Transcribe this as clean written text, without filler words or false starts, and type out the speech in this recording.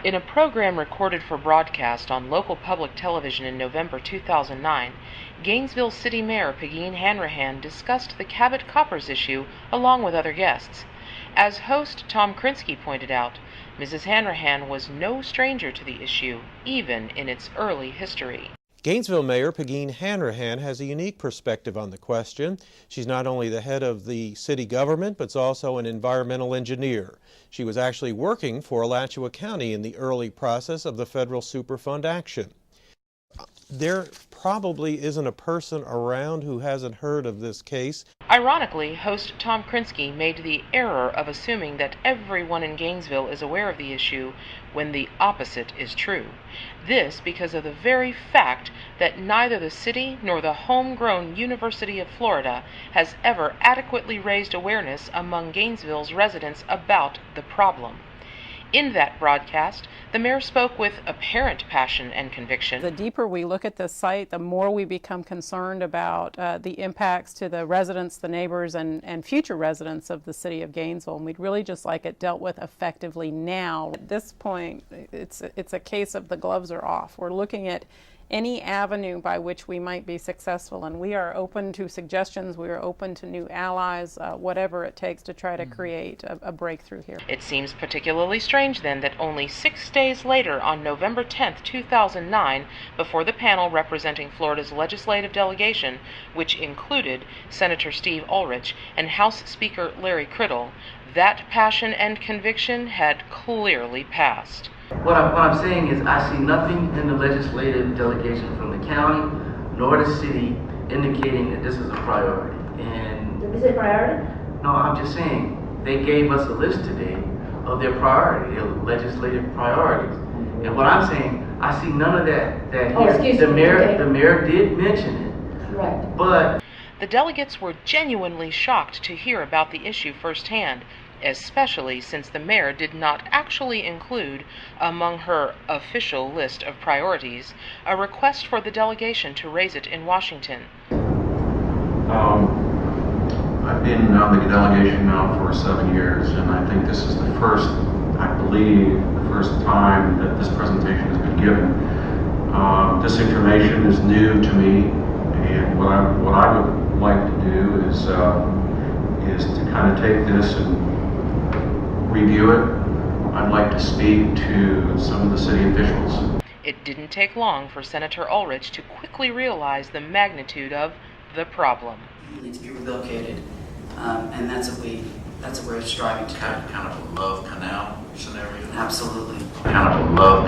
In a program recorded for broadcast on local public television in November 2009, Gainesville City Mayor Pegeen Hanrahan discussed the Cabot-Koppers issue along with other guests. As host Tom Krynski pointed out, Mrs. Hanrahan was no stranger to the issue, even in its early history. Gainesville Mayor Pegeen Hanrahan has a unique perspective on the question. She's not only the head of the city government, but also an environmental engineer. She was actually working for Alachua County in the early process of the federal Superfund action. There probably isn't a person around who hasn't heard of this case. Ironically, host Tom Krynski made the error of assuming that everyone in Gainesville is aware of the issue when the opposite is true. This because of the very fact that neither the city nor the homegrown University of Florida has ever adequately raised awareness among Gainesville's residents about the problem. In that broadcast, the mayor spoke with apparent passion and conviction. The deeper we look at this site, the more we become concerned about the impacts to the residents, the neighbors, and future residents of the city of Gainesville. And we'd really just like it dealt with effectively now. At this point, it's a case of the gloves are off. We're looking at any avenue by which we might be successful, and we are open to suggestions, we are open to new allies, whatever it takes to try to create a breakthrough here. It seems particularly strange then that only 6 days later, on November 10th, 2009, before the panel representing Florida's legislative delegation, which included Senator Steve Oelrich and House Speaker Larry Cretul, that passion and conviction had clearly passed. What I'm saying is I see nothing in the legislative delegation from the county nor the city indicating that this is a priority. And is it a priority? No, I'm just saying they gave us a list today of their priority, their legislative priorities. And what I'm saying, I see none of that here. The mayor did mention it. Right. But the delegates were genuinely shocked to hear about the issue firsthand, especially since the mayor did not actually include among her official list of priorities a request for the delegation to raise it in Washington. I've been on the delegation now for 7 years, and I think this is the first, I believe, the first time that this presentation has been given. This information is new to me, and what I would like to do is to kind of take this and review it. I'd like to speak to some of the city officials. It didn't take long for Senator Olerich to quickly realize the magnitude of the problem. It needs to be relocated, and that's what we're striving to do. Kind of a Love Canal scenario? Absolutely. Kind of a Love